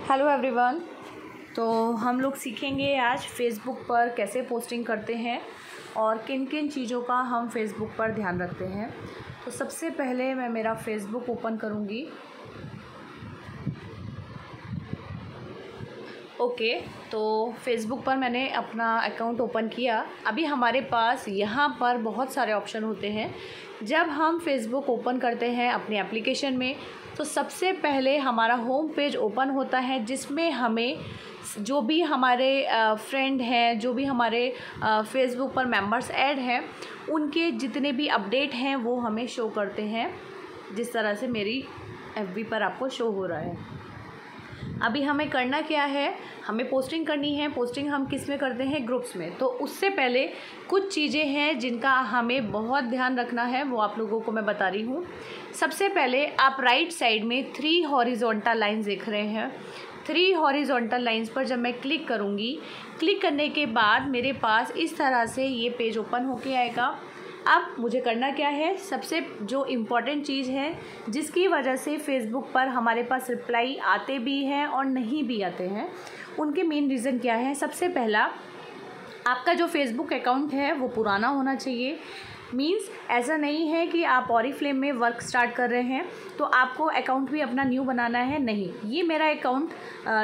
Hello everyone. तो हम लोग सीखेंगे आज फेसबुक पर कैसे पोस्टिंग करते हैं और किन किन चीज़ों का हम फेसबुक पर ध्यान रखते हैं। तो सबसे पहले मैं मेरा फेसबुक ओपन करूँगी। ओके, तो फेसबुक पर मैंने अपना अकाउंट ओपन किया। अभी हमारे पास यहाँ पर बहुत सारे ऑप्शन होते हैं। जब हम फेसबुक ओपन करते हैं अपनी एप्लीकेशन में, तो सबसे पहले हमारा होम पेज ओपन होता है, जिसमें हमें जो भी हमारे फ्रेंड हैं, जो भी हमारे फेसबुक पर मेंबर्स ऐड हैं, उनके जितने भी अपडेट हैं वो हमें शो करते हैं, जिस तरह से मेरी एफबी पर आपको शो हो रहा है। अभी हमें करना क्या है, हमें पोस्टिंग करनी है। पोस्टिंग हम किस में करते हैं? ग्रुप्स में। तो उससे पहले कुछ चीज़ें हैं जिनका हमें बहुत ध्यान रखना है, वो आप लोगों को मैं बता रही हूँ। सबसे पहले आप राइट साइड में 3 हॉरिजॉन्टल लाइन्स देख रहे हैं। 3 हॉरिजॉन्टल लाइन्स पर जब मैं क्लिक करूँगी, क्लिक करने के बाद मेरे पास इस तरह से ये पेज ओपन होके आएगा। अब मुझे करना क्या है, सबसे जो इम्पॉर्टेंट चीज़ है जिसकी वजह से फेसबुक पर हमारे पास रिप्लाई आते भी हैं और नहीं भी आते हैं, उनके मेन रीज़न क्या है। सबसे पहला, आपका जो फेसबुक अकाउंट है वो पुराना होना चाहिए। मींस ऐसा नहीं है कि आप ऑरिफ्लेम में वर्क स्टार्ट कर रहे हैं तो आपको अकाउंट भी अपना न्यू बनाना है, नहीं। ये मेरा अकाउंट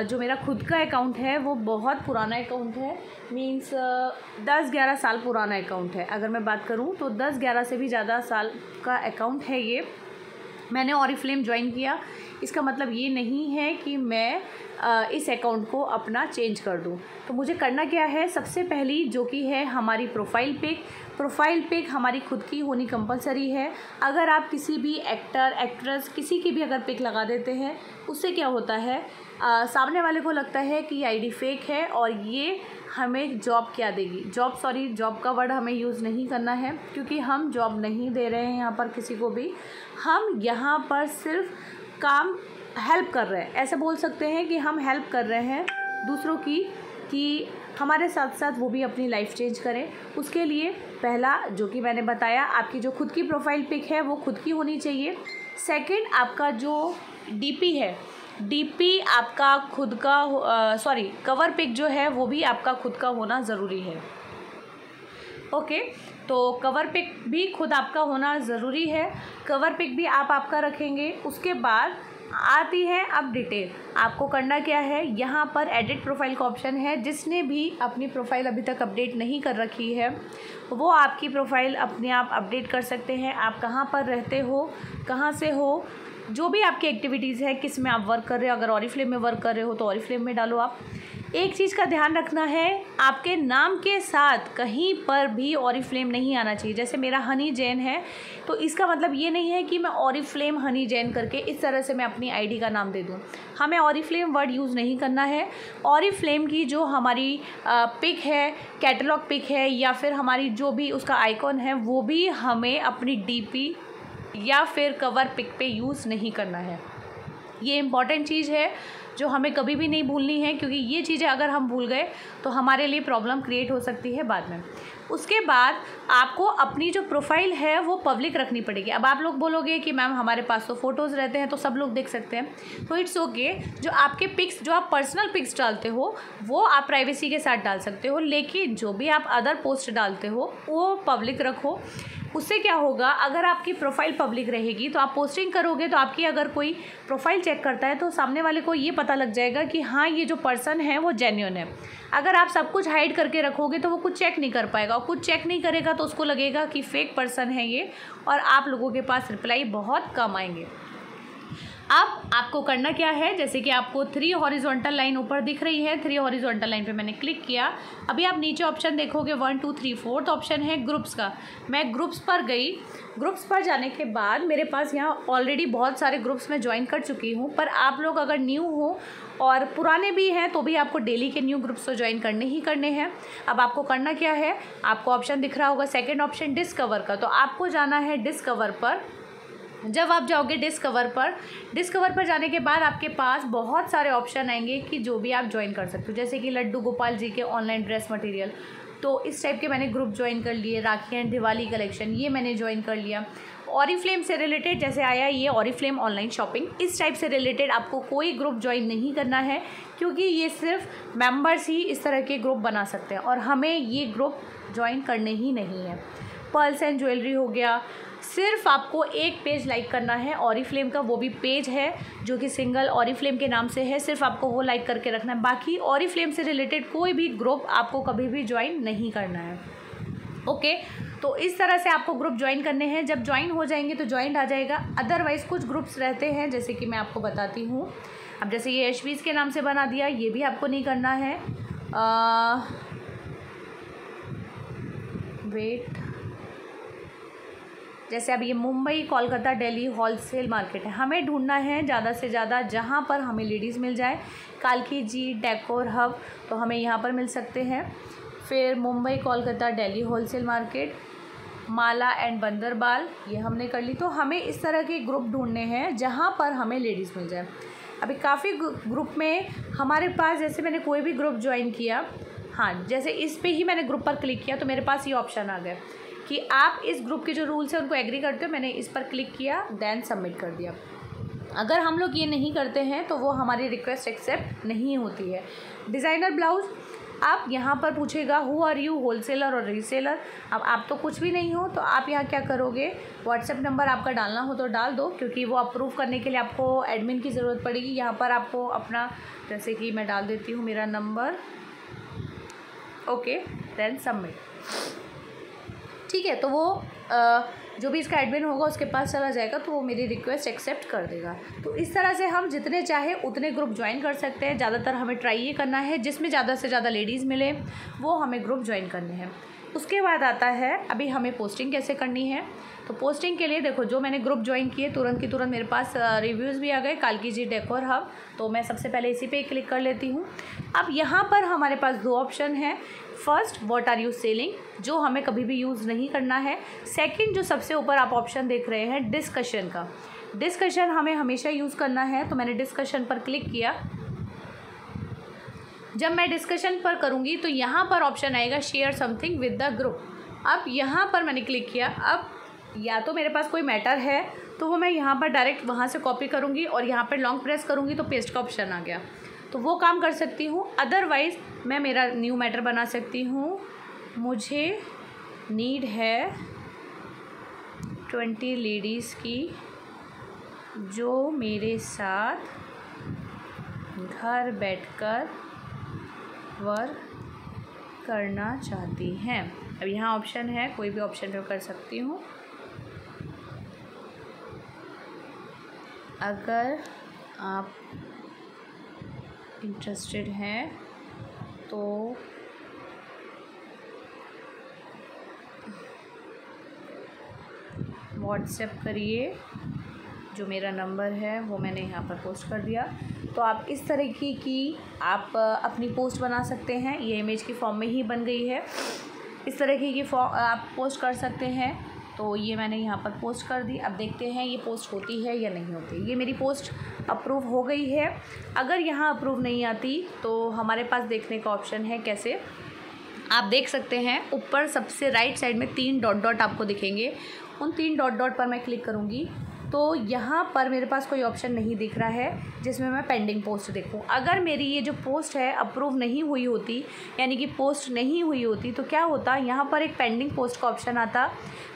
जो मेरा खुद का अकाउंट है वो बहुत पुराना अकाउंट है। मींस 10-11 साल पुराना अकाउंट है। अगर मैं बात करूं तो 10-11 से भी ज़्यादा साल का अकाउंट है ये। मैंने ऑरिफ्लेम ज्वाइन किया, इसका मतलब ये नहीं है कि मैं इस अकाउंट को अपना चेंज कर दूं। तो मुझे करना क्या है, सबसे पहली जो कि है हमारी प्रोफाइल पिक हमारी खुद की होनी कंपलसरी है। अगर आप किसी भी एक्टर एक्ट्रेस किसी की भी अगर पिक लगा देते हैं, उससे क्या होता है, सामने वाले को लगता है कि आईडी फेक है और ये हमें जॉब क्या देगी। जॉब का वर्ड हमें यूज़ नहीं करना है, क्योंकि हम जॉब नहीं दे रहे हैं यहाँ पर किसी को भी। हम यहाँ पर सिर्फ काम हेल्प कर रहे हैं, ऐसे बोल सकते हैं कि हम हेल्प कर रहे हैं दूसरों की, कि हमारे साथ साथ वो भी अपनी लाइफ चेंज करें। उसके लिए पहला जो कि मैंने बताया, आपकी जो खुद की प्रोफाइल पिक है वो खुद की होनी चाहिए। सेकंड, आपका जो डीपी है, डीपी आपका खुद का कवर पिक जो है वो भी आपका खुद का होना ज़रूरी है। ओके, तो कवर पिक भी खुद आपका होना ज़रूरी है। कवर पिक भी आप आपका रखेंगे। उसके बाद आती है अब डिटेल। आपको करना क्या है, यहाँ पर एडिट प्रोफाइल का ऑप्शन है। जिसने भी अपनी प्रोफाइल अभी तक अपडेट नहीं कर रखी है, वो आपकी प्रोफाइल अपने आप अपडेट कर सकते हैं। आप कहाँ पर रहते हो, कहाँ से हो, जो भी आपकी एक्टिविटीज़ है, किस में आप वर्क कर रहे हो। अगर ऑरिफ्लेम में वर्क कर रहे हो तो ऑरिफ्लेम में डालो आप। एक चीज़ का ध्यान रखना है, आपके नाम के साथ कहीं पर भी ऑरिफ्लेम नहीं आना चाहिए। जैसे मेरा हनी जैन है, तो इसका मतलब ये नहीं है कि मैं ऑरिफ्लेम हनी जैन करके इस तरह से मैं अपनी आईडी का नाम दे दूँ। हमें ऑरिफ्लेम वर्ड यूज़ नहीं करना है। ऑरिफ्लेम की जो हमारी पिक है, कैटलॉग पिक है, या फिर हमारी जो भी उसका आइकॉन है, वो भी हमें अपनी डीपी या फिर कवर पिक पे यूज़ नहीं करना है। ये इम्पॉर्टेंट चीज़ है जो हमें कभी भी नहीं भूलनी है, क्योंकि ये चीज़ें अगर हम भूल गए तो हमारे लिए प्रॉब्लम क्रिएट हो सकती है बाद में। उसके बाद आपको अपनी जो प्रोफाइल है वो पब्लिक रखनी पड़ेगी। अब आप लोग बोलोगे कि मैम हमारे पास तो फ़ोटोज़ रहते हैं तो सब लोग देख सकते हैं, तो इट्स ओके। जो आपके पिक्स, जो आप पर्सनल पिक्स डालते हो वो आप प्राइवेसी के साथ डाल सकते हो, लेकिन जो भी आप अदर पोस्ट डालते हो वो पब्लिक रखो। उससे क्या होगा, अगर आपकी प्रोफाइल पब्लिक रहेगी तो आप पोस्टिंग करोगे तो आपकी अगर कोई प्रोफाइल चेक करता है तो सामने वाले को ये पता लग जाएगा कि हाँ, ये जो पर्सन है वो जेन्युइन है। अगर आप सब कुछ हाइड करके रखोगे तो वो कुछ चेक नहीं कर पाएगा, और कुछ चेक नहीं करेगा तो उसको लगेगा कि फेक पर्सन है ये, और आप लोगों के पास रिप्लाई बहुत कम आएंगे। अब आपको करना क्या है, जैसे कि आपको 3 हॉरिजॉन्टल लाइन ऊपर दिख रही है, 3 हॉरिजॉन्टल लाइन पे मैंने क्लिक किया। अभी आप नीचे ऑप्शन देखोगे 1 2 3 4th ऑप्शन है ग्रुप्स का। मैं ग्रुप्स पर गई। ग्रुप्स पर जाने के बाद मेरे पास यहाँ ऑलरेडी बहुत सारे ग्रुप्स में ज्वाइन कर चुकी हूँ, पर आप लोग अगर न्यू हो और पुराने भी हैं तो भी आपको डेली के न्यू ग्रुप्स तो ज्वाइन करने ही करने हैं। अब आपको करना क्या है, आपको ऑप्शन दिख रहा होगा सेकेंड ऑप्शन डिस्कवर का, तो आपको जाना है डिस्कवर पर। जब आप जाओगे डिस्कवर पर जाने के बाद आपके पास बहुत सारे ऑप्शन आएंगे कि जो भी आप ज्वाइन कर सकते हो, जैसे कि लड्डू गोपाल जी के ऑनलाइन ड्रेस मटेरियल, तो इस टाइप के मैंने ग्रुप ज्वाइन कर लिए। राखी एंड दिवाली कलेक्शन, ये मैंने ज्वाइन कर लिया। ऑरिफ्लेम से रिलेटेड जैसे आया ये ऑरिफ्लेम ऑनलाइन शॉपिंग, इस टाइप से रिलेटेड आपको कोई ग्रुप ज्वाइन नहीं करना है, क्योंकि ये सिर्फ मेंबर्स ही इस तरह के ग्रुप बना सकते हैं और हमें ये ग्रुप ज्वाइन करने ही नहीं है। पर्ल्स एंड ज्वेलरी हो गया, सिर्फ आपको एक पेज लाइक करना है ऑरिफ्लेम का, वो भी पेज है जो कि सिंगल ऑरिफ्लेम के नाम से है, सिर्फ आपको वो लाइक करके रखना है। बाकी ऑरिफ्लेम से रिलेटेड कोई भी ग्रुप आपको कभी भी ज्वाइन नहीं करना है। ओके, तो इस तरह से आपको ग्रुप ज्वाइन करने हैं। जब ज्वाइन हो जाएंगे तो ज्वाइन आ जाएगा। अदरवाइज़ कुछ ग्रुप्स रहते हैं जैसे कि मैं आपको बताती हूँ। अब जैसे ये एशवीज़ के नाम से बना दिया, ये भी आपको नहीं करना है। वेट, जैसे अब ये मुंबई, कोलकाता, दिल्ली होलसेल मार्केट है, हमें ढूंढना है ज़्यादा से ज़्यादा जहाँ पर हमें लेडीज़ मिल जाए। कालकी जी डेकोर हब, तो हमें यहाँ पर मिल सकते हैं। फिर मुंबई, कोलकाता, दिल्ली होलसेल मार्केट, माला एंड बंदरबाल, ये हमने कर ली। तो हमें इस तरह के ग्रुप ढूंढने हैं जहाँ पर हमें लेडीज़ मिल जाए। अभी काफ़ी ग्रुप में हमारे पास, जैसे मैंने कोई भी ग्रुप ज्वाइन किया, हाँ जैसे इस पे ही मैंने ग्रुप पर क्लिक किया तो मेरे पास ये ऑप्शन आ गया कि आप इस ग्रुप के जो रूल्स हैं उनको एग्री करते हो। मैंने इस पर क्लिक किया, देन सबमिट कर दिया। अगर हम लोग ये नहीं करते हैं तो वो हमारी रिक्वेस्ट एक्सेप्ट नहीं होती है। डिज़ाइनर ब्लाउज़, आप यहाँ पर पूछेगा हु आर यू, होलसेलर और रीसेलर। अब आप तो कुछ भी नहीं हो, तो आप यहाँ क्या करोगे, व्हाट्सएप नंबर आपका डालना हो तो डाल दो, क्योंकि वो अप्रूव करने के लिए आपको एडमिन की ज़रूरत पड़ेगी। यहाँ पर आपको अपना, जैसे कि मैं डाल देती हूँ मेरा नंबर, ओके, देन सबमिट। ठीक है, तो वो जो भी इसका एडमिन होगा उसके पास चला जाएगा, तो वो मेरी रिक्वेस्ट एक्सेप्ट कर देगा। तो इस तरह से हम जितने चाहे उतने ग्रुप ज्वाइन कर सकते हैं। ज़्यादातर हमें ट्राई ये करना है जिसमें ज़्यादा से ज़्यादा लेडीज़ मिले, वो हमें ग्रुप ज्वाइन करने हैं। उसके बाद आता है अभी हमें पोस्टिंग कैसे करनी है। तो पोस्टिंग के लिए देखो, जो मैंने ग्रुप ज्वाइन किए तुरंत की तुरंत मेरे पास रिव्यूज़ भी आ गए, कालकी जी डेकोर हब, तो मैं सबसे पहले इसी पे क्लिक कर लेती हूँ। अब यहाँ पर हमारे पास दो ऑप्शन है। First, what are you selling, जो हमें कभी भी यूज़ नहीं करना है। सेकंड, जो सबसे ऊपर आप ऑप्शन देख रहे हैं डिस्कशन का, डिस्कशन हमें हमेशा यूज़ करना है। तो मैंने डिस्कशन पर क्लिक किया। जब मैं डिस्कशन पर करूँगी तो यहाँ पर ऑप्शन आएगा share something with the group. अब यहाँ पर मैंने क्लिक किया। अब या तो मेरे पास कोई मैटर है तो वो मैं यहाँ पर डायरेक्ट वहाँ से कॉपी करूँगी और यहाँ पर लॉन्ग प्रेस करूँगी तो पेस्ट का ऑप्शन आ गया, तो वो काम कर सकती हूँ। अदरवाइज़ मैं मेरा न्यू मैटर बना सकती हूँ। मुझे नीड है 20 लेडीज़ की जो मेरे साथ घर बैठकर वर्क करना चाहती हैं। अब यहाँ ऑप्शन है, कोई भी ऑप्शन में कर सकती हूँ। अगर आप इंटरेस्टेड हैं तो व्हाट्सएप करिए, जो मेरा नंबर है वो मैंने यहाँ पर पोस्ट कर दिया। तो आप इस तरीके की आप अपनी पोस्ट बना सकते हैं। ये इमेज की फॉर्म में ही बन गई है। इस तरीके की फॉर्म आप पोस्ट कर सकते हैं। तो ये मैंने यहाँ पर पोस्ट कर दी। अब देखते हैं ये पोस्ट होती है या नहीं होती। ये मेरी पोस्ट अप्रूव हो गई है। अगर यहाँ अप्रूव नहीं आती तो हमारे पास देखने का ऑप्शन है। कैसे, आप देख सकते हैं ऊपर सबसे राइट साइड में 3 डॉट डॉट आपको दिखेंगे। उन 3 डॉट डॉट पर मैं क्लिक करूँगी तो यहाँ पर मेरे पास कोई ऑप्शन नहीं दिख रहा है जिसमें मैं पेंडिंग पोस्ट देखूँ। अगर मेरी ये जो पोस्ट है अप्रूव नहीं हुई होती, यानी कि पोस्ट नहीं हुई होती, तो क्या होता, यहाँ पर एक पेंडिंग पोस्ट का ऑप्शन आता।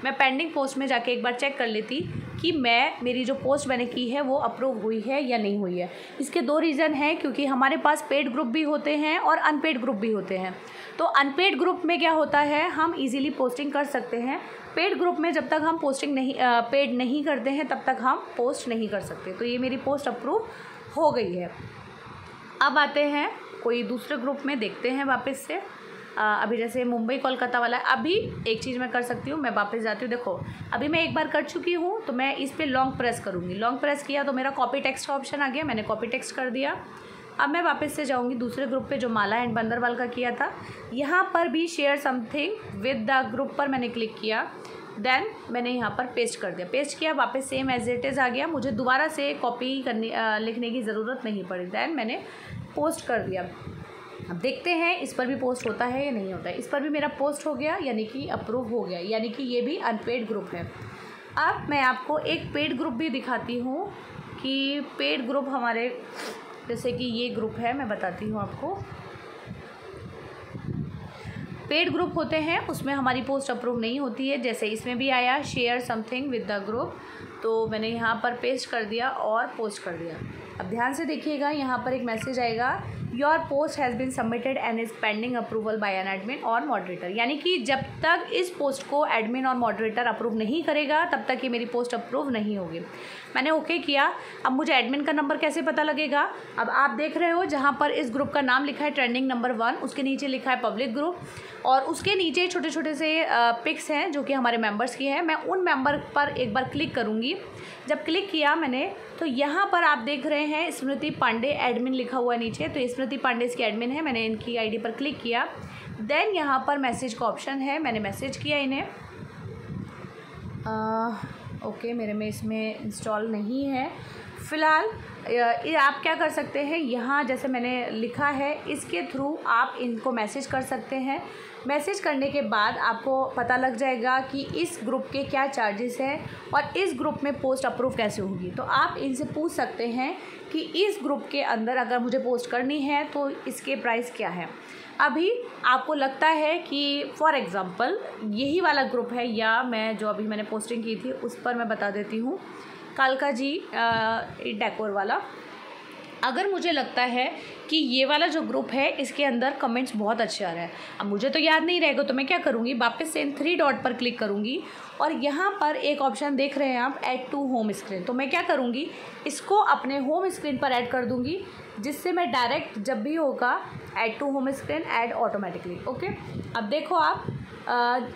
मैं पेंडिंग पोस्ट में जाके एक बार चेक कर लेती कि मेरी जो पोस्ट मैंने की है वो अप्रूव हुई है या नहीं हुई है। इसके 2 रीज़न हैं, क्योंकि हमारे पास पेड ग्रुप भी होते हैं और अनपेड ग्रुप भी होते हैं। तो अनपेड ग्रुप में क्या होता है, हम इजीली पोस्टिंग कर सकते हैं। पेड ग्रुप में जब तक हम पोस्टिंग नहीं पेड नहीं करते हैं तब तक हम पोस्ट नहीं कर सकते। तो ये मेरी पोस्ट अप्रूव हो गई है। अब आते हैं कोई दूसरे ग्रुप में, देखते हैं वापस से। अभी जैसे मुंबई कोलकाता वाला है। अभी एक चीज़ मैं कर सकती हूँ, मैं वापस जाती हूँ। देखो अभी मैं एक बार कर चुकी हूँ, तो मैं इस पर लॉन्ग प्रेस करूँगी। लॉन्ग प्रेस किया तो मेरा कॉपी टेक्स्ट का ऑप्शन आ गया, मैंने कॉपी टेक्स्ट कर दिया। अब मैं वापस से जाऊँगी दूसरे ग्रुप पे जो माला एंड बंदरबाल का किया था। यहाँ पर भी share something with the group पर मैंने क्लिक किया। देन मैंने यहाँ पर पेस्ट कर दिया। पेस्ट किया, वापस सेम एज इट इज़ आ गया। मुझे दोबारा से कॉपी करने लिखने की ज़रूरत नहीं पड़ी। देन मैंने पोस्ट कर दिया। अब देखते हैं इस पर भी पोस्ट होता है या नहीं होता है। इस पर भी मेरा पोस्ट हो गया, यानी कि अप्रूव हो गया, यानी कि ये भी अनपेड ग्रुप है। अब मैं आपको एक पेड ग्रुप भी दिखाती हूँ कि पेड ग्रुप हमारे, जैसे कि ये ग्रुप है, मैं बताती हूँ आपको। पेड ग्रुप होते हैं, उसमें हमारी पोस्ट अप्रूव नहीं होती है। जैसे इसमें भी आया share something with the group, तो मैंने यहाँ पर पेस्ट कर दिया और पोस्ट कर दिया। अब ध्यान से देखिएगा, यहाँ पर एक मैसेज आएगा, your post has been submitted and is pending approval by an admin और मॉडरेटर। यानी कि जब तक इस पोस्ट को एडमिन और मॉडरेटर अप्रूव नहीं करेगा तब तक ये मेरी पोस्ट अप्रूव नहीं होगी। मैंने ओके किया। अब मुझे एडमिन का नंबर कैसे पता लगेगा? अब आप देख रहे हो जहाँ पर इस ग्रुप का नाम लिखा है ट्रेंडिंग नंबर 1, उसके नीचे लिखा है पब्लिक ग्रुप और उसके नीचे छोटे छोटे से पिक्स हैं जो कि हमारे मेंबर्स की हैं। मैं उन मेंबर पर एक बार क्लिक करूँगी। जब क्लिक किया मैंने तो यहाँ पर आप देख रहे हैं स्मृति पांडे एडमिन लिखा हुआ नीचे, तो स्मृति पांडे इसकी एडमिन है। मैंने इनकी आईडी पर क्लिक किया। देन यहाँ पर मैसेज का ऑप्शन है, मैंने मैसेज किया इन्हें। ओके, मेरे में इसमें इंस्टॉल नहीं है फ़िलहाल। आप क्या कर सकते हैं, यहाँ जैसे मैंने लिखा है इसके थ्रू आप इनको मैसेज कर सकते हैं। मैसेज करने के बाद आपको पता लग जाएगा कि इस ग्रुप के क्या चार्जेस हैं और इस ग्रुप में पोस्ट अप्रूव कैसे होगी। तो आप इनसे पूछ सकते हैं कि इस ग्रुप के अंदर अगर मुझे पोस्ट करनी है तो इसके प्राइस क्या है। अभी आपको लगता है कि फॉर एग्ज़ाम्पल यही वाला ग्रुप है, या मैं जो अभी मैंने पोस्टिंग की थी उस पर मैं बता देती हूँ, कालका जी डेकोर वाला। अगर मुझे लगता है कि ये वाला जो ग्रुप है इसके अंदर कमेंट्स बहुत अच्छे आ रहे हैं, अब मुझे तो याद नहीं रहेगा तो मैं क्या करूँगी, वापस से इन 3 डॉट पर क्लिक करूँगी और यहाँ पर एक ऑप्शन देख रहे हैं आप, ऐड टू होम स्क्रीन। तो मैं क्या करूँगी, इसको अपने होम स्क्रीन पर ऐड कर दूँगी, जिससे मैं डायरेक्ट जब भी होगा add to home screen add automatically. Okay, अब देखो आप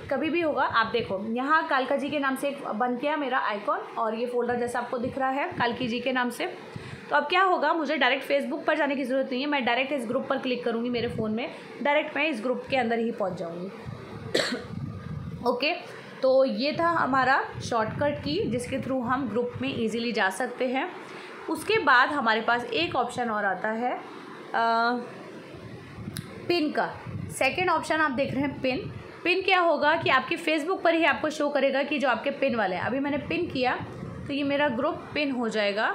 कभी भी होगा, आप देखो यहाँ कालका जी के नाम से एक बन गया मेरा आइकॉन और ये फोल्डर जैसा आपको दिख रहा है कालकी जी के नाम से। तो अब क्या होगा, मुझे डायरेक्ट फेसबुक पर जाने की ज़रूरत नहीं है, मैं डायरेक्ट इस ग्रुप पर क्लिक करूँगी मेरे फ़ोन में, डायरेक्ट मैं इस ग्रुप के अंदर ही पहुँच जाऊँगी। ओके, तो ये था हमारा शॉर्टकट की जिसके थ्रू हम ग्रुप में ईज़िली जा सकते हैं। उसके बाद हमारे पास एक ऑप्शन और आता है पिन का। सेकेंड ऑप्शन आप देख रहे हैं पिन। पिन क्या होगा कि आपके फेसबुक पर ही आपको शो करेगा कि जो आपके पिन वाले हैं। अभी मैंने पिन किया तो ये मेरा ग्रुप पिन हो जाएगा,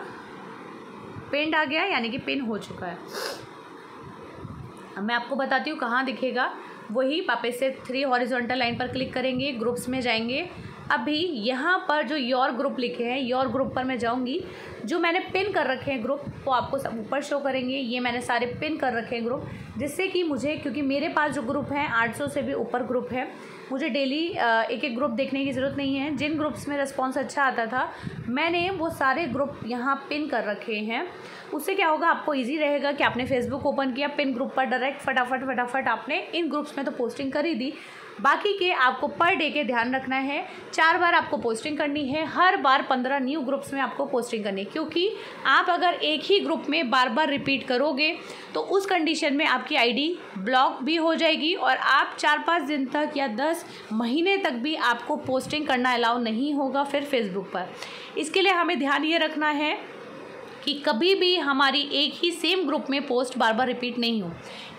पिन्ड आ गया, यानी कि पिन हो चुका है। अब मैं आपको बताती हूँ कहाँ दिखेगा, वही वापस से 3 हॉरिजॉन्टल लाइन पर क्लिक करेंगे, ग्रुप्स में जाएंगे। अभी यहाँ पर जो योर ग्रुप लिखे हैं, योर ग्रुप पर मैं जाऊँगी, जो मैंने पिन कर रखे हैं ग्रुप वो आपको सब ऊपर शो करेंगे। ये मैंने सारे पिन कर रखे हैं ग्रुप, जिससे कि मुझे, क्योंकि मेरे पास जो ग्रुप हैं 800 से भी ऊपर ग्रुप है, मुझे डेली एक एक ग्रुप देखने की ज़रूरत नहीं है। जिन ग्रुप्स में रिस्पॉन्स अच्छा आता था मैंने वो सारे ग्रुप यहाँ पिन कर रखे हैं। उससे क्या होगा, आपको इजी रहेगा कि आपने फेसबुक ओपन किया, पिन ग्रुप पर डायरेक्ट फटाफट आपने इन ग्रुप्स में तो पोस्टिंग कर ही दी। बाकी के आपको पर डे के ध्यान रखना है, 4 बार आपको पोस्टिंग करनी है, हर बार 15 न्यू ग्रुप्स में आपको पोस्टिंग करनी है। क्योंकि आप अगर एक ही ग्रुप में बार बार रिपीट करोगे तो उस कंडीशन में आपकी आईडी ब्लॉक भी हो जाएगी और आप 4-5 दिन तक या 10 महीने तक भी आपको पोस्टिंग करना अलाउ नहीं होगा फिर फेसबुक पर। इसके लिए हमें ध्यान ये रखना है कि कभी भी हमारी एक ही सेम ग्रुप में पोस्ट बार बार रिपीट नहीं हो।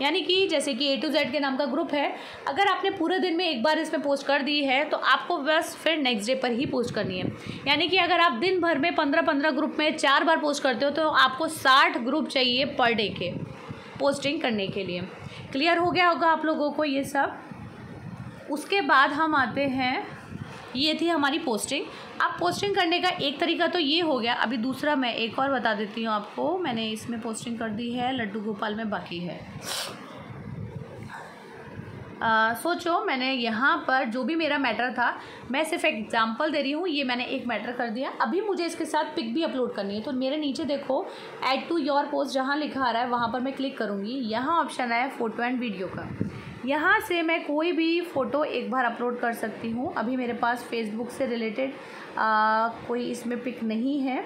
यानी कि जैसे कि A to Z के नाम का ग्रुप है, अगर आपने पूरे दिन में एक बार इसमें पोस्ट कर दी है तो आपको बस फिर नेक्स्ट डे पर ही पोस्ट करनी है। यानी कि अगर आप दिन भर में 15-15 ग्रुप में 4 बार पोस्ट करते हो तो आपको 60 ग्रुप चाहिए पर डे के पोस्टिंग करने के लिए। क्लियर हो गया होगा आप लोगों को ये सब। उसके बाद हम आते हैं, ये थी हमारी पोस्टिंग। अब पोस्टिंग करने का एक तरीका तो ये हो गया, अभी दूसरा मैं एक और बता देती हूँ आपको। मैंने इसमें पोस्टिंग कर दी है, लड्डू गोपाल में बाकी है। सोचो मैंने यहाँ पर जो भी मेरा मैटर था, मैं सिर्फ एग्जांपल दे रही हूँ, ये मैंने एक मैटर कर दिया। अभी मुझे इसके साथ पिक भी अपलोड करनी है, तो मेरे नीचे देखो ऐड टू योर पोस्ट जहाँ लिखा आ रहा है वहाँ पर मैं क्लिक करूँगी। यहाँ ऑप्शन आया फ़ोटो एंड वीडियो का, यहाँ से मैं कोई भी फ़ोटो एक बार अपलोड कर सकती हूँ। अभी मेरे पास फेसबुक से रिलेटेड कोई इसमें पिक नहीं है।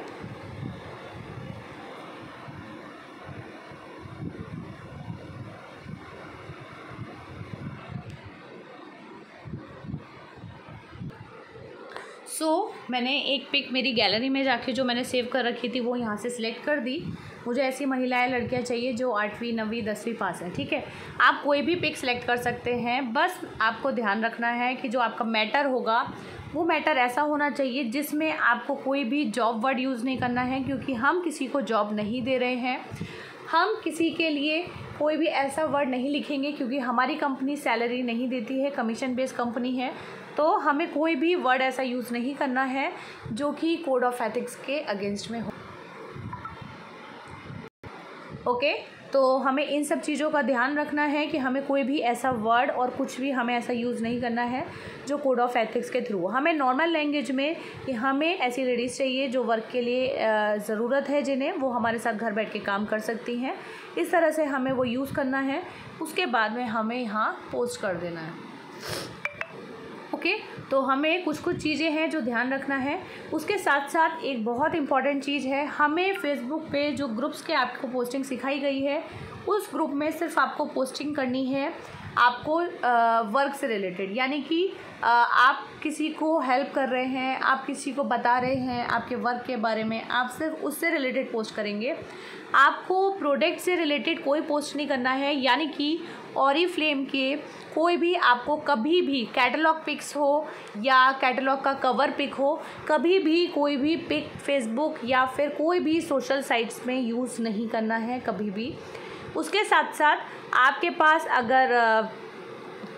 मैंने एक पिक मेरी गैलरी में जाके जो मैंने सेव कर रखी थी वो यहाँ से सिलेक्ट कर दी। मुझे ऐसी महिलाएं लड़कियां चाहिए जो 8वीं 9वीं 10वीं पास हैं, ठीक है। आप कोई भी पिक सेलेक्ट कर सकते हैं, बस आपको ध्यान रखना है कि जो आपका मैटर होगा वो मैटर ऐसा होना चाहिए जिसमें आपको कोई भी जॉब वर्ड यूज़ नहीं करना है, क्योंकि हम किसी को जॉब नहीं दे रहे हैं। हम किसी के लिए कोई भी ऐसा वर्ड नहीं लिखेंगे, क्योंकि हमारी कंपनी सैलरी नहीं देती है, कमीशन बेस्ड कंपनी है। तो हमें कोई भी वर्ड ऐसा यूज़ नहीं करना है जो कि कोड ऑफ एथिक्स के अगेंस्ट में हो। ओके, तो हमें इन सब चीज़ों का ध्यान रखना है कि हमें कोई भी ऐसा वर्ड और कुछ भी हमें ऐसा यूज़ नहीं करना है जो कोड ऑफ एथिक्स के थ्रू। हमें नॉर्मल लैंग्वेज में कि हमें ऐसी लेडीज़ चाहिए जो वर्क के लिए ज़रूरत है, जिन्हें वो हमारे साथ घर बैठ के काम कर सकती हैं, इस तरह से हमें वो यूज़ करना है। उसके बाद में हमें यहाँ पोस्ट कर देना है। ओके, तो हमें कुछ चीज़ें हैं जो ध्यान रखना है। उसके साथ साथ एक बहुत इम्पॉर्टेंट चीज़ है, हमें फेसबुक पे जो ग्रुप्स के आपको पोस्टिंग सिखाई गई है उस ग्रुप में सिर्फ आपको पोस्टिंग करनी है आपको वर्क से रिलेटेड, यानी कि आप किसी को हेल्प कर रहे हैं, आप किसी को बता रहे हैं आपके वर्क के बारे में, आप सिर्फ उससे रिलेटेड पोस्ट करेंगे। आपको प्रोडक्ट से रिलेटेड कोई पोस्ट नहीं करना है, यानी कि ऑरिफ्लेम के कोई भी आपको कभी भी कैटलॉग पिक्स हो या कैटलॉग का कवर पिक हो, कभी भी कोई भी पिक फेसबुक या फिर कोई भी सोशल साइट्स में यूज़ नहीं करना है कभी भी। उसके साथ साथ आपके पास अगर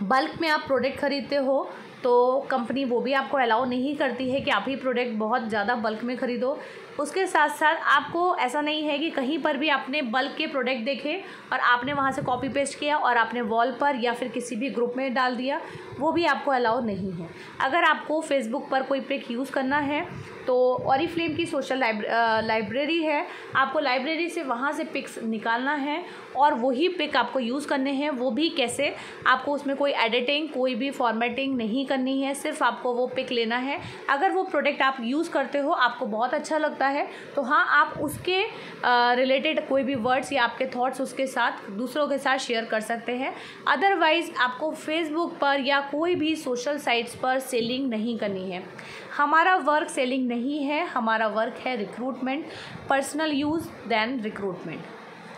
बल्क में आप प्रोडक्ट ख़रीदते हो तो कंपनी वो भी आपको अलाउ नहीं करती है कि आप ही प्रोडक्ट बहुत ज़्यादा बल्क में ख़रीदो। उसके साथ साथ आपको ऐसा नहीं है कि कहीं पर भी आपने बल्क के प्रोडक्ट देखे और आपने वहाँ से कॉपी पेस्ट किया और आपने वॉल पर या फिर किसी भी ग्रुप में डाल दिया, वो भी आपको अलाउ नहीं है। अगर आपको फेसबुक पर कोई पिक यूज़ करना है तो ऑरिफ्लेम की सोशल लाइब्रेरी है, आपको लाइब्रेरी से वहाँ से पिक्स निकालना है और वही पिक आपको यूज़ करने हैं। वो भी कैसे, आपको उसमें कोई एडिटिंग कोई भी फॉर्मेटिंग नहीं करनी है, सिर्फ आपको वो पिक लेना है। अगर वो प्रोडक्ट आप यूज़ करते हो, आपको बहुत अच्छा लगता है, तो हाँ आप उसके रिलेटेड कोई भी वर्ड्स या आपके थॉट्स उसके साथ दूसरों के साथ शेयर कर सकते हैं। अदरवाइज़ आपको फेसबुक पर या कोई भी सोशल साइट्स पर सेलिंग नहीं करनी है। हमारा वर्क सेलिंग नहीं है, हमारा वर्क है recruitment, personal use then recruitment.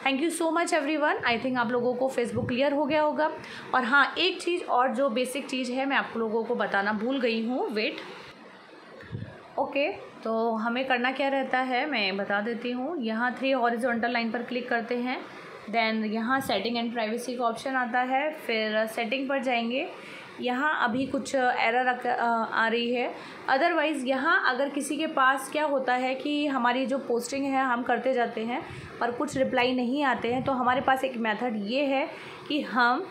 Thank you so much everyone. I think आप लोगों को फेसबुक क्लियर हो गया होगा। और हाँ, एक चीज़ और जो बेसिक चीज़ है मैं आप लोगों को बताना भूल गई हूँ, वेट। ओके, तो हमें करना क्या रहता है मैं बता देती हूँ। यहाँ 3 हॉरिजॉन्टल लाइन पर क्लिक करते हैं, देन यहाँ सेटिंग एंड प्राइवेसी का ऑप्शन आता है, फिर सेटिंग पर जाएंगे। यहाँ अभी कुछ एरर आ रही है। अदरवाइज़ यहाँ अगर किसी के पास क्या होता है कि हमारी जो पोस्टिंग है हम करते जाते हैं पर कुछ रिप्लाई नहीं आते हैं, तो हमारे पास एक मेथड ये है कि हम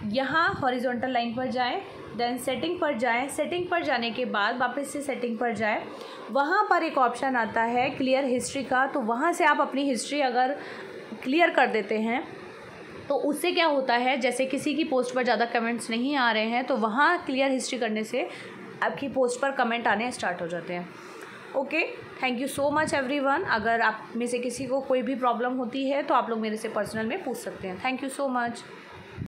यहाँ हॉरिजॉन्टल लाइन पर जाएं, देन सेटिंग पर जाएं। सेटिंग पर जाने के बाद वापस से सेटिंग पर जाएं, वहाँ पर एक ऑप्शन आता है क्लियर हिस्ट्री का, तो वहाँ से आप अपनी हिस्ट्री अगर क्लियर कर देते हैं तो उससे क्या होता है, जैसे किसी की पोस्ट पर ज़्यादा कमेंट्स नहीं आ रहे हैं तो वहाँ क्लियर हिस्ट्री करने से आपकी पोस्ट पर कमेंट आने स्टार्ट हो जाते हैं। Okay, thank you so much everyone. अगर आप में से किसी को कोई भी प्रॉब्लम होती है तो आप लोग मेरे से पर्सनल में पूछ सकते हैं। Thank you so much.